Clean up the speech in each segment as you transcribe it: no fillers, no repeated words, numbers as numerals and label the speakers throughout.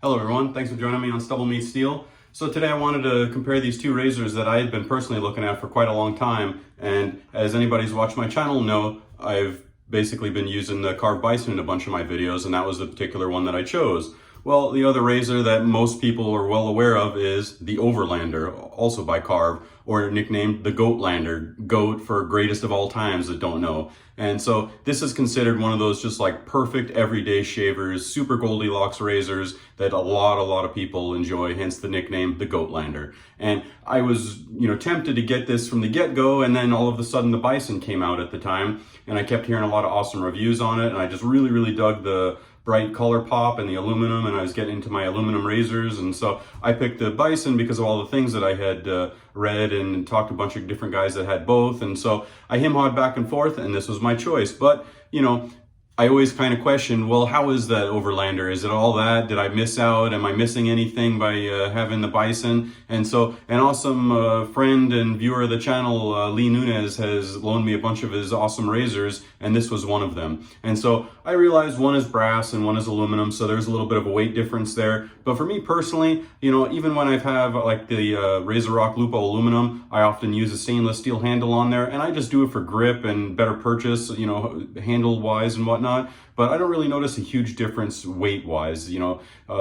Speaker 1: Hello everyone, thanks for joining me on StubbleMeetsSteel. So today I wanted to compare these two razors that I had been personally looking at for quite a long time, and as anybody who's watched my channel know, I've basically been using the Karve Bison in a bunch of my videos, and that was the particular one that I chose. Well, the other razor that most people are well aware of is the Overlander, also by Karve, or nicknamed the GOATlander, GOAT for greatest of all times that don't know. And so this is considered one of those just like perfect everyday shavers, super Goldilocks razors that a lot of people enjoy, hence the nickname the GOATlander. And I was, tempted to get this from the get-go, and then all of a sudden the Bison came out at the time, and I kept hearing a lot of awesome reviews on it, and I just really dug the bright color pop and the aluminum, and I was getting into my aluminum razors, and so I picked the Bison because of all the things that I had read and talked to a bunch of different guys that had both, and so I hem-hawed back and forth, and this was my choice. But I always kind of question, well, how is that Overlander? Is it all that? Did I miss out? Am I missing anything by having the Bison? And so an awesome friend and viewer of the channel, Lee Nunez, has loaned me a bunch of his awesome razors, and this was one of them. And so I realized one is brass and one is aluminum, so there's a little bit of a weight difference there. But for me personally, even when I have like the Razor Rock Lupo aluminum, I often use a stainless steel handle on there, and I just do it for grip and better purchase, handle wise and whatnot. But I don't really notice a huge difference weight wise.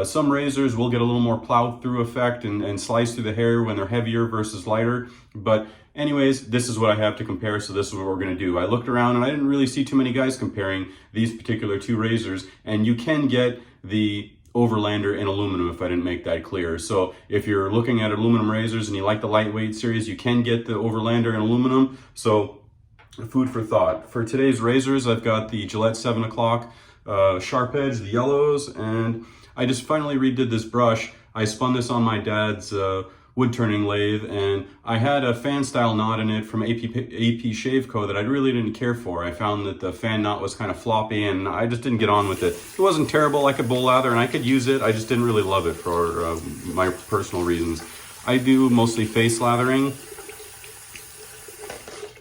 Speaker 1: Some razors will get a little more plowed through effect and slice through the hair when they're heavier versus lighter. But anyways, this is what I have to compare, so this is what we're going to do. I looked around and I didn't really see too many guys comparing these particular two razors, and you can get the Overlander in aluminum if I didn't make that clear. So if you're looking at aluminum razors and you like the lightweight series, you can get the Overlander in aluminum. So food for thought. For today's razors, I've got the Gillette 7 o'clock sharp edge, the yellows, and I just finally redid this brush. I spun this on my dad's wood turning lathe, and I had a fan style knot in it from AP Shave Co that I really didn't care for. I found that the fan knot was kind of floppy, and I just didn't get on with it. It wasn't terrible. I could bowl lather and I could use it. I just didn't really love it for my personal reasons. I do mostly face lathering,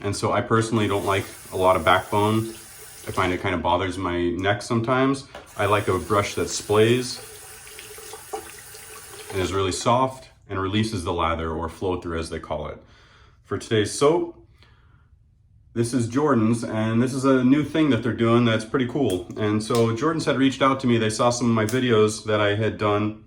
Speaker 1: and so I personally don't like a lot of backbone. I find it kind of bothers my neck sometimes. I like a brush that splays and is really soft and releases the lather, or flow through as they call it. For today's soap, this is Jordan's, and this is a new thing that they're doing that's pretty cool. And so Jordan's had reached out to me. They saw some of my videos that I had done.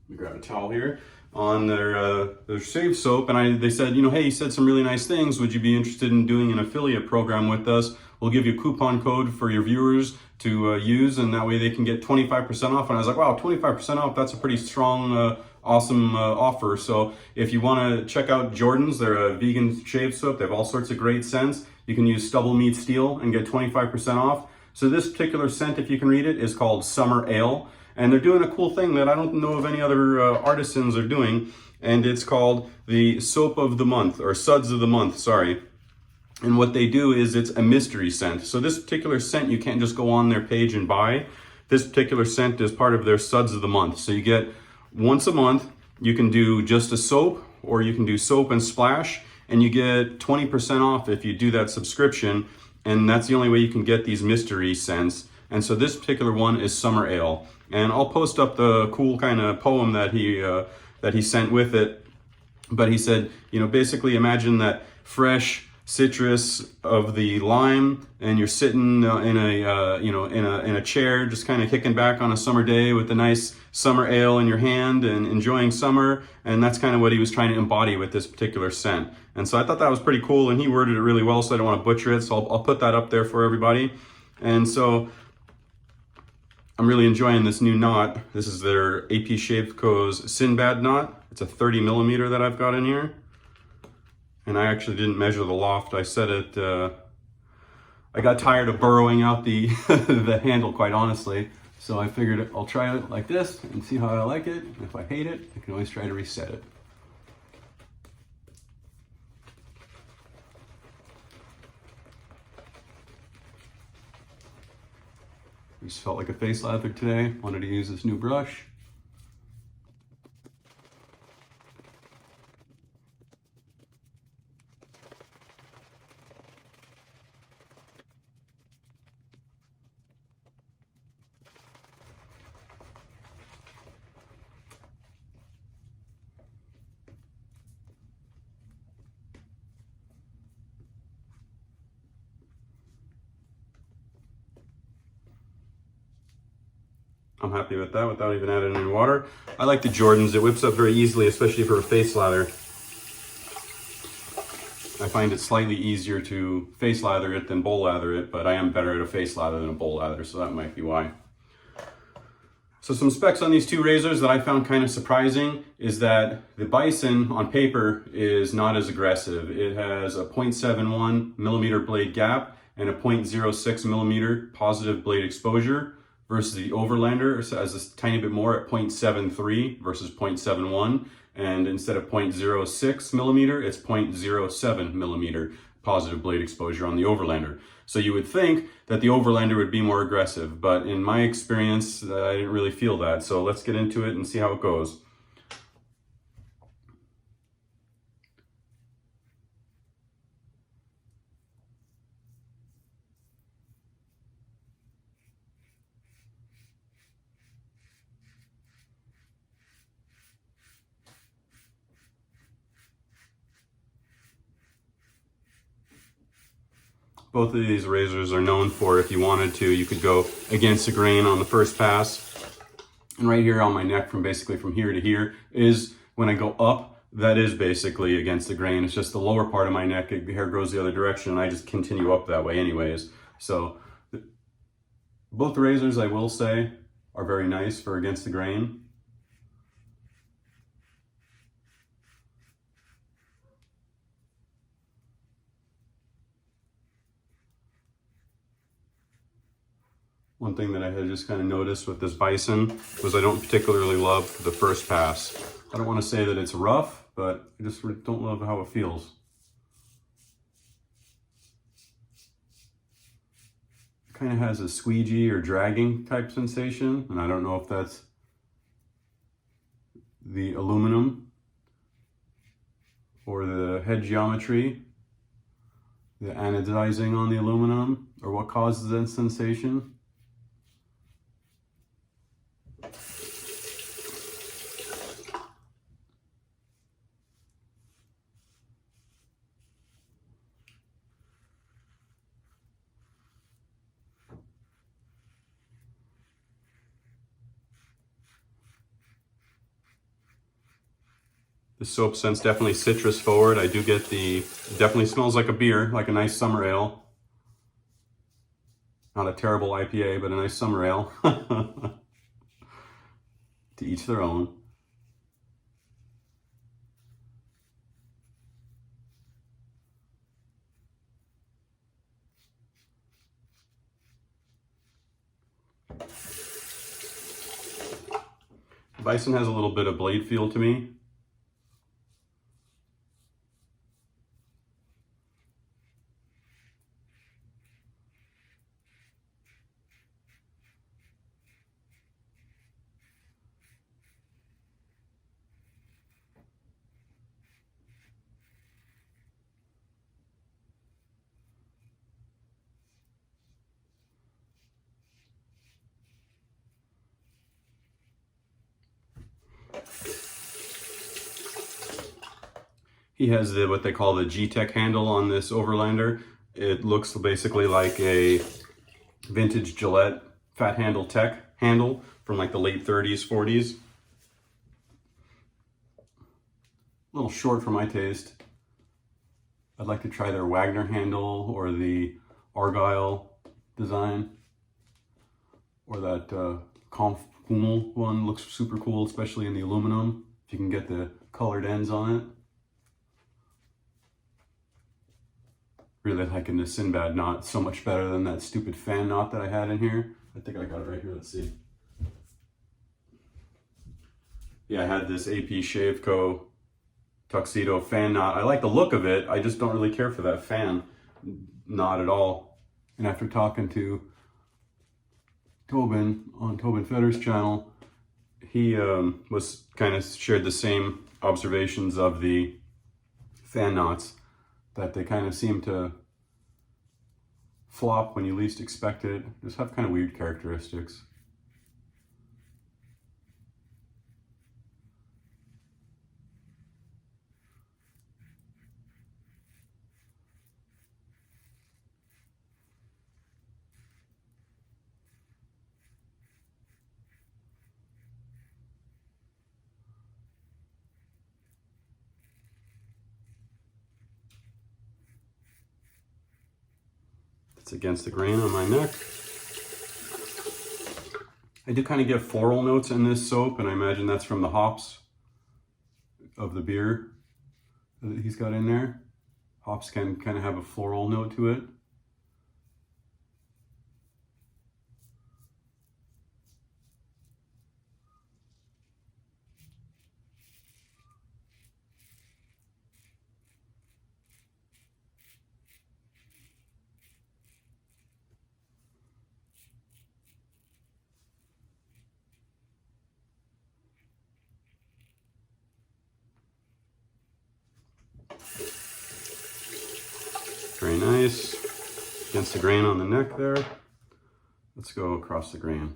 Speaker 1: Let me grab a towel here. On their shave soap, and they said, hey, you said some really nice things. Would you be interested in doing an affiliate program with us? We'll give you a coupon code for your viewers to use, and that way they can get 25% off. And I was like, wow, 25% off, that's a pretty strong, awesome offer. So if you want to check out Jordan's, they're a vegan shave soap. They have all sorts of great scents. You can use StubbleMeetsSteel and get 25% off. So this particular scent, if you can read it, is called Summer Ale. And they're doing a cool thing that I don't know of any other artisans are doing, and it's called the Soap of the Month, or Suds of the Month, sorry. And what they do is it's a mystery scent. So this particular scent you can't just go on their page and buy. This particular scent is part of their Suds of the Month. So you get once a month, you can do just a soap, or you can do soap and splash, and you get 20% off if you do that subscription. And that's the only way you can get these mystery scents. And so this particular one is Summer Ale. And I'll post up the cool kind of poem that he sent with it. But he said, basically imagine that fresh citrus of the lime, and you're sitting in a chair, just kind of kicking back on a summer day with a nice summer ale in your hand and enjoying summer. And that's kind of what he was trying to embody with this particular scent. And so I thought that was pretty cool, and he worded it really well, so I don't want to butcher it. So I'll put that up there for everybody. And so I'm really enjoying this new knot. This is their AP Shave Co's Sinbad knot. It's a 30 millimeter that I've got in here. And I actually didn't measure the loft. I set it, I got tired of burrowing out the, the handle, quite honestly. So I figured I'll try it like this and see how I like it. And if I hate it, I can always try to reset it. Just felt like a face lather today. Wanted to use this new brush. I'm happy with that without even adding any water. I like the Jordans. It whips up very easily, especially for a face lather. I find it slightly easier to face lather it than bowl lather it, but I am better at a face lather than a bowl lather, so that might be why. So some specs on these two razors that I found kind of surprising is that the Bison on paper is not as aggressive. It has a 0.71 millimeter blade gap and a 0.06 millimeter positive blade exposure, versus the Overlander has a tiny bit more at 0.73 versus 0.71. And instead of 0.06 millimeter, it's 0.07 millimeter positive blade exposure on the Overlander. So you would think that the Overlander would be more aggressive, but in my experience, I didn't really feel that. So let's get into it and see how it goes. Both of these razors are known for, if you wanted to, you could go against the grain on the first pass. And right here on my neck, from basically from here to here, is when I go up, that is basically against the grain. It's just the lower part of my neck, the hair grows the other direction, and I just continue up that way anyways. So both razors, I will say, are very nice for against the grain. One thing that I had just kind of noticed with this Bison was I don't particularly love the first pass. I don't want to say that it's rough, but I just don't love how it feels. It kind of has a squeegee or dragging type sensation, and I don't know if that's the aluminum or the head geometry, the anodizing on the aluminum, or what causes that sensation. The soap scent's definitely citrus forward. I do get definitely smells like a beer, like a nice summer ale. Not a terrible IPA, but a nice summer ale. To each their own. Bison has a little bit of blade feel to me. He has what they call the G-Tech handle on this Overlander. It looks basically like a vintage Gillette fat handle tech handle from like the late 30s, 40s. A little short for my taste. I'd like to try their Wagner handle or the Argyle design, or that Kampf Hummel one looks super cool, especially in the aluminum, if you can get the colored ends on it. Really liking the Sinbad knot so much better than that stupid fan knot that I had in here. I think I got it right here, let's see. Yeah, I had this AP Shave Co. tuxedo fan knot. I like the look of it, I just don't really care for that fan knot at all. And after talking to Tobin on Tobin Fetter's channel, he was kind of shared the same observations of the fan knots, that they kind of seem to flop when you least expect it, just have kind of weird characteristics. It's against the grain on my neck. I do kind of get floral notes in this soap, and I imagine that's from the hops of the beer that he's got in there. Hops can kind of have a floral note to it. Very nice. Against the grain on the neck there. Let's go across the grain.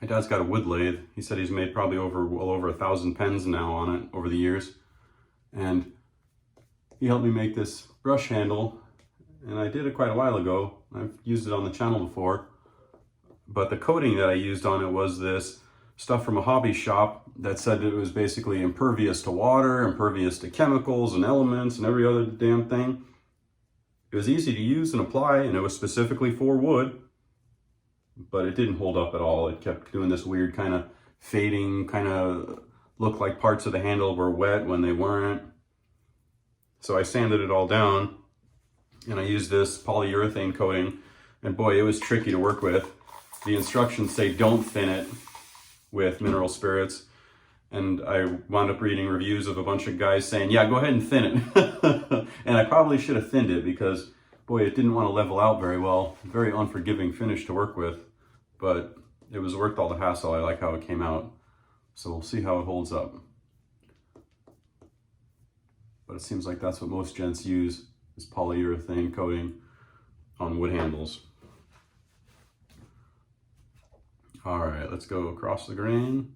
Speaker 1: My dad's got a wood lathe. He said he's made probably well over 1,000 pens now on it over the years. And he helped me make this brush handle, and I did it quite a while ago. I've used it on the channel before. But the coating that I used on it was this stuff from a hobby shop that said it was basically impervious to water, impervious to chemicals and elements and every other damn thing. It was easy to use and apply, and it was specifically for wood, but it didn't hold up at all. It kept doing this weird kind of fading, kind of looked like parts of the handle were wet when they weren't. So I sanded it all down, and I used this polyurethane coating, and boy, it was tricky to work with. The instructions say don't thin it with mineral spirits, and I wound up reading reviews of a bunch of guys saying, yeah, go ahead and thin it. And I probably should have thinned it because, boy, it didn't want to level out very well. Very unforgiving finish to work with, but it was worth all the hassle. I like how it came out. So we'll see how it holds up. But it seems like that's what most gents use, is polyurethane coating on wood handles. All right, let's go across the grain.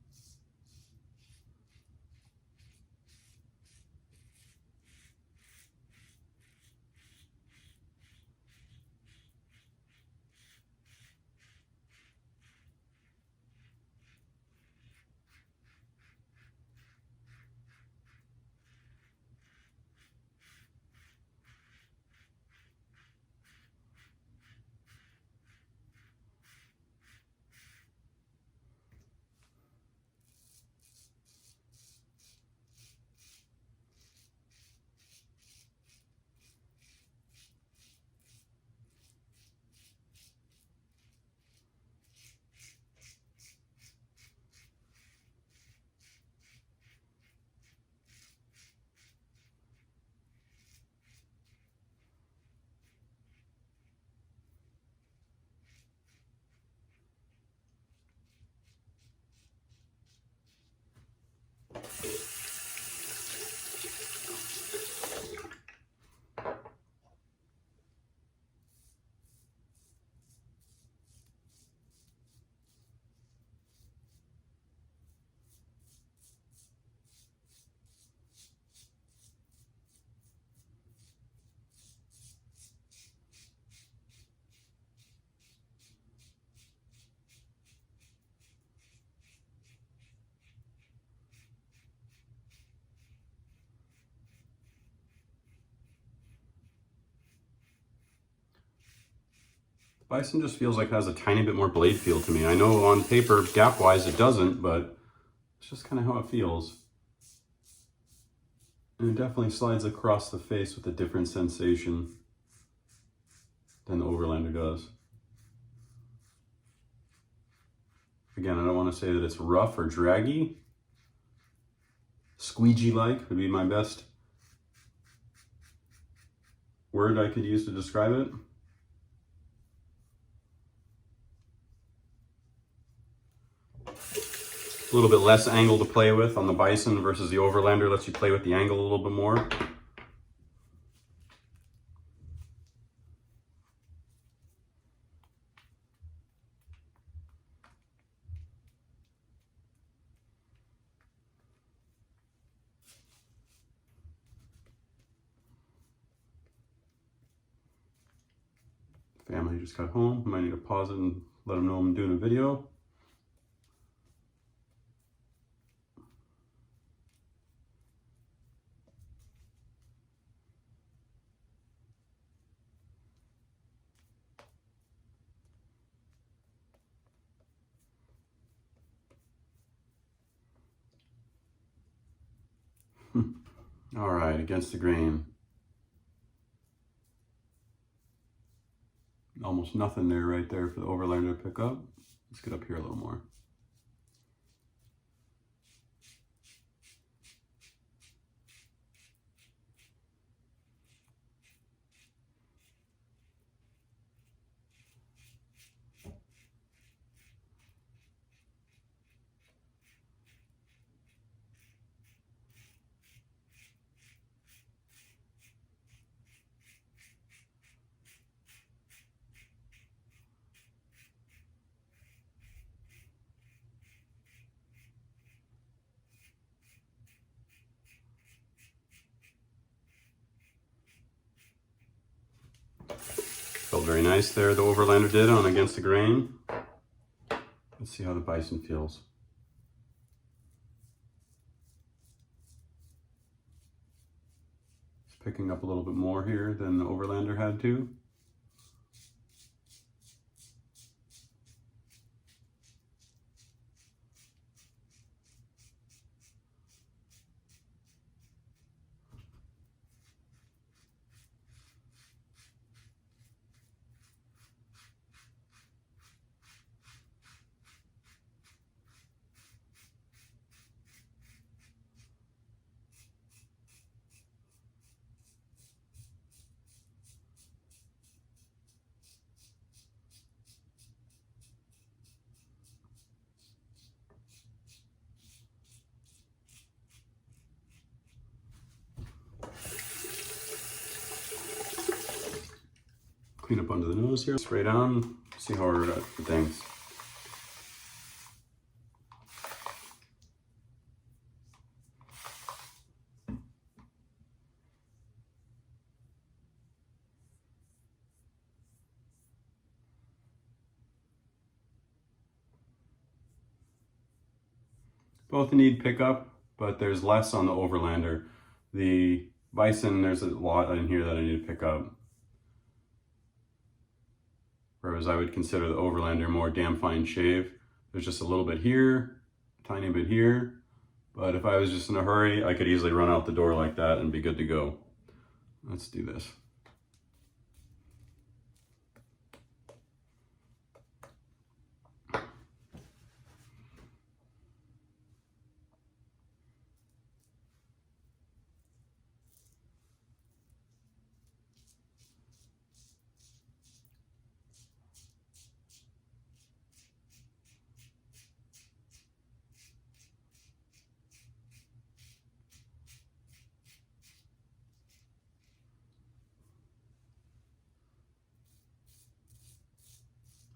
Speaker 1: Bison just feels like it has a tiny bit more blade feel to me. I know on paper, gap-wise, it doesn't, but it's just kind of how it feels. And it definitely slides across the face with a different sensation than the Overlander does. Again, I don't want to say that it's rough or draggy. Squeegee-like would be my best word I could use to describe it. A little bit less angle to play with on the Bison versus the Overlander lets you play with the angle a little bit more. Family just got home. I might need to pause it and let them know I'm doing a video. All right, against the grain. Almost nothing there right there for the Overlander to pick up. Let's get up here a little more. Felt very nice there, the Overlander did on against the grain. Let's see how the Bison feels. It's picking up a little bit more here than the Overlander had to. Clean up under the nose here, spray down, see how we're at for things. Both need pickup, but there's less on the Overlander. The Bison, there's a lot in here that I need to pick up. Whereas I would consider the Overlander more damn fine shave. There's just a little bit here, a tiny bit here. But if I was just in a hurry, I could easily run out the door like that and be good to go. Let's do this.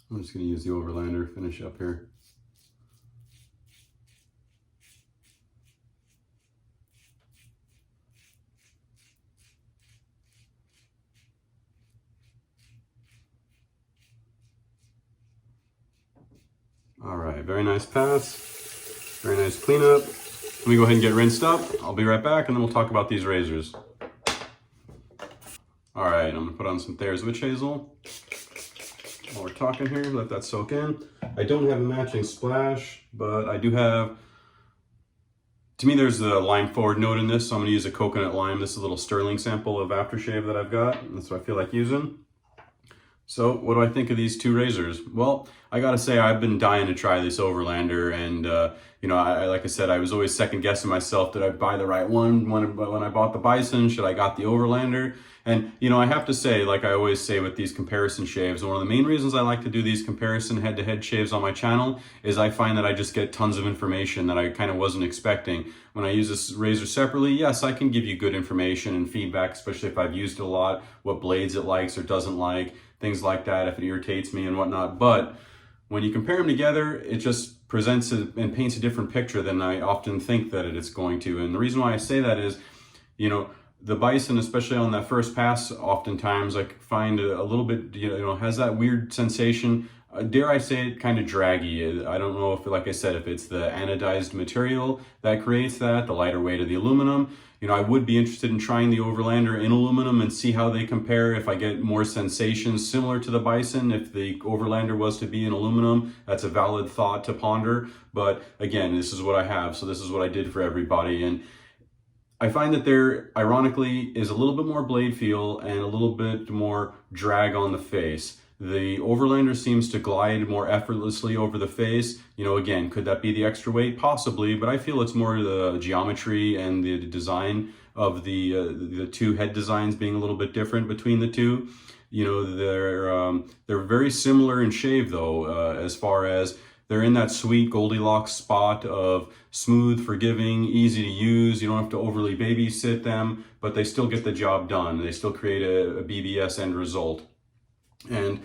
Speaker 1: I'm just going to use the Overlander, finish up here. All right, very nice pass, very nice cleanup. Let me go ahead and get rinsed up. I'll be right back and then we'll talk about these razors. All right, I'm gonna put on some Thayer's Witch Hazel. While we're talking here, let that soak in. I don't have a matching splash, but I do have, to me there's a lime forward note in this, so I'm gonna use a coconut lime. This is a little sterling sample of aftershave that I've got. That's what I feel like using. So what do I think of these two razors? Well, I gotta say I've been dying to try this Overlander, and you know, like I said, I was always second guessing myself. Did I buy the right one when I bought the Bison? Should I got the Overlander? And you know, I have to say, like I always say with these comparison shaves, one of the main reasons I like to do these comparison head-to-head shaves on my channel is I find that I just get tons of information that I kind of wasn't expecting. When I use this razor separately, yes, I can give you good information and feedback, especially if I've used it a lot, what blades it likes or doesn't like, things like that, if it irritates me and whatnot. But when you compare them together, it just presents and paints a different picture than I often think that it is going to. And the reason why I say that is, you know, the Bison, especially on that first pass, oftentimes I find a little bit, you know, has that weird sensation, dare I say it, kind of draggy. I don't know if, like I said, if it's the anodized material that creates that, the lighter weight of the aluminum. You know, I would be interested in trying the Overlander in aluminum and see how they compare. If I get more sensations similar to the Bison, if the Overlander was to be in aluminum, that's a valid thought to ponder. But again, this is what I have, so this is what I did for everybody. And I find that there, ironically, is a little bit more blade feel and a little bit more drag on the face. The Overlander seems to glide more effortlessly over the face. You know, again, could that be the extra weight? Possibly, but I feel it's more the geometry and the design of the two head designs being a little bit different between the two. You know, they're very similar in shave though, as far as they're in that sweet Goldilocks spot of smooth, forgiving, easy to use. You don't have to overly babysit them, but they still get the job done. They still create a BBS end result. And,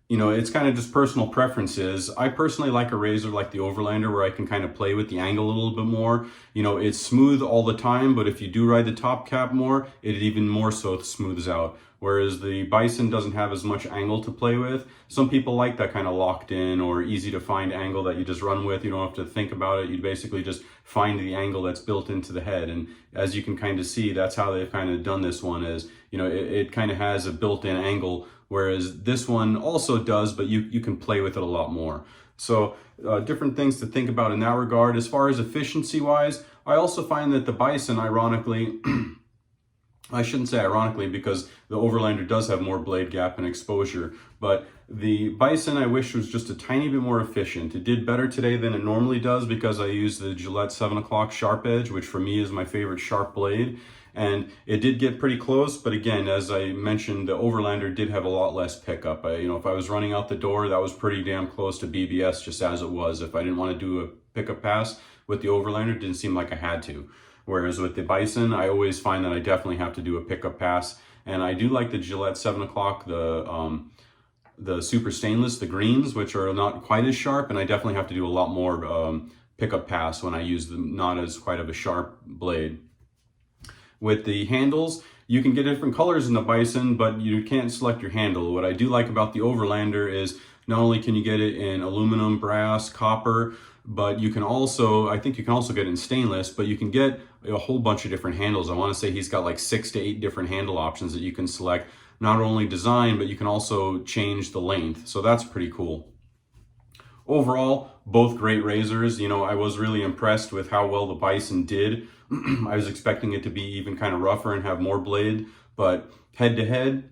Speaker 1: you know, it's kind of just personal preferences. I personally like a razor like the Overlander where I can kind of play with the angle a little bit more. You know, it's smooth all the time, but if you do ride the top cap more, it even more so smooths out. Whereas the Bison doesn't have as much angle to play with. Some people like that kind of locked in or easy to find angle that you just run with. You don't have to think about it. You basically just find the angle that's built into the head. And as you can kind of see, that's how they've kind of done this one is, you know, it kind of has a built-in angle, whereas this one also does, but you can play with it a lot more. So different things to think about in that regard. As far as efficiency-wise, I also find that the Bison, ironically, I shouldn't say ironically because the Overlander does have more blade gap and exposure, but the Bison I wish was just a tiny bit more efficient. It did better today than it normally does because I used the Gillette 7 o'clock sharp edge, which for me is my favorite sharp blade. And it did get pretty close, but again, as I mentioned, the Overlander did have a lot less pickup. You know, if I was running out the door, that was pretty damn close to BBS just as it was. If I didn't want to do a pickup pass with the Overlander, it didn't seem like I had to. Whereas with the Bison, I always find that I definitely have to do a pickup pass. And I do like the Gillette 7 o'clock, the super stainless, the greens, which are not quite as sharp. And I definitely have to do a lot more pickup pass when I use the not as quite of a sharp blade. With the handles, you can get different colors in the Bison, but you can't select your handle. What I do like about the Overlander is not only can you get it in aluminum, brass, copper, but you can also, I think you can also get it in stainless, but you can get a whole bunch of different handles. I want to say he's got like 6 to 8 different handle options that you can select. Not only design, but you can also change the length. So that's pretty cool. Overall, both great razors. You know, I was really impressed with how well the Bison did. I was expecting it to be even kind of rougher and have more blade, but head to head,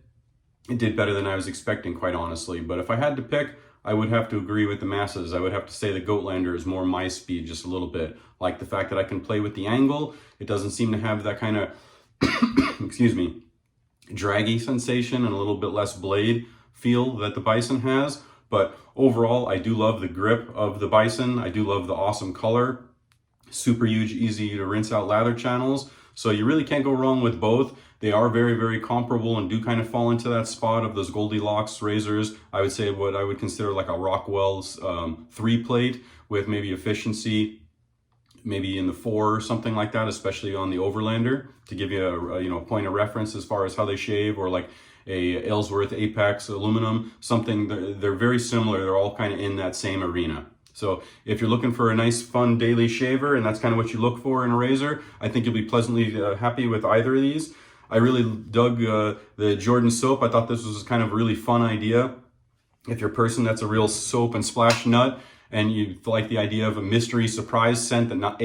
Speaker 1: it did better than I was expecting, quite honestly. But if I had to pick, I would have to agree with the masses. I would have to say the GOATlander is more my speed just a little bit. Like the fact that I can play with the angle. It doesn't seem to have that kind of, excuse me, draggy sensation and a little bit less blade feel that the Bison has. But overall, I do love the grip of the Bison. I do love the awesome color. Super huge, easy to rinse out lather channels. So you really can't go wrong with both. They are very, very comparable and do kind of fall into that spot of those Goldilocks razors. I would say what I would consider like a Rockwell's 3-plate with maybe efficiency, maybe in the 4 or something like that, especially on the Overlander, to give you a point of reference as far as how they shave, or like a Ellsworth Apex aluminum, something. They're very similar. They're all kind of in that same arena. So if you're looking for a nice, fun daily shaver, and that's kind of what you look for in a razor, I think you'll be pleasantly happy with either of these. I really dug the Jordan soap. I thought this was kind of a really fun idea. If you're a person that's a real soap and splash nut, and you like the idea of a mystery surprise scent that not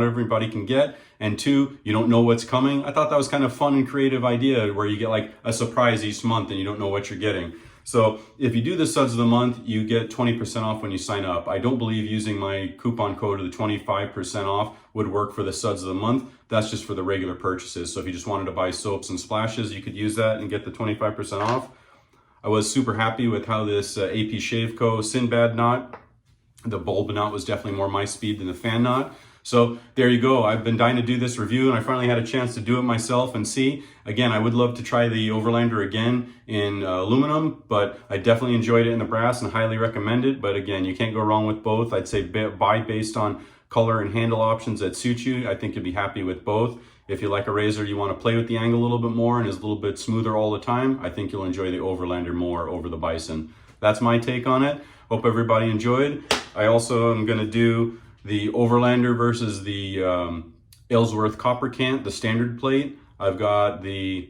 Speaker 1: everybody can get, and 2, you don't know what's coming, I thought that was kind of fun and creative idea where you get like a surprise each month and you don't know what you're getting. So if you do the suds of the month, you get 20% off when you sign up. I don't believe using my coupon code of the 25% off would work for the suds of the month. That's just for the regular purchases. So if you just wanted to buy soaps and splashes, you could use that and get the 25% off. I was super happy with how this AP Shave Co. Sinbad knot, the bulb knot was definitely more my speed than the fan knot. So there you go. I've been dying to do this review, and I finally had a chance to do it myself and see. Again, I would love to try the Overlander again in aluminum, but I definitely enjoyed it in the brass and highly recommend it. But again, you can't go wrong with both. I'd say buy based on color and handle options that suit you. I think you'll be happy with both. If you like a razor, you want to play with the angle a little bit more and is a little bit smoother all the time, I think you'll enjoy the Overlander more over the Bison. That's my take on it. Hope everybody enjoyed. I also am going to do the Overlander versus the Ellsworth Copper Cant, the standard plate. I've got the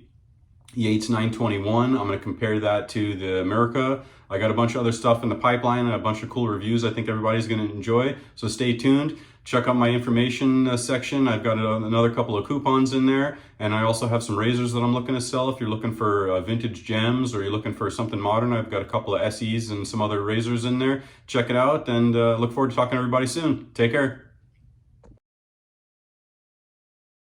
Speaker 1: Yates 921. I'm going to compare that to the America. I got a bunch of other stuff in the pipeline and a bunch of cool reviews I think everybody's going to enjoy. So stay tuned. Check out my information section. I've got another couple of coupons in there, and I also have some razors that I'm looking to sell. If you're looking for vintage gems or you're looking for something modern, I've got a couple of SEs and some other razors in there. Check it out, and look forward to talking to everybody soon. Take care.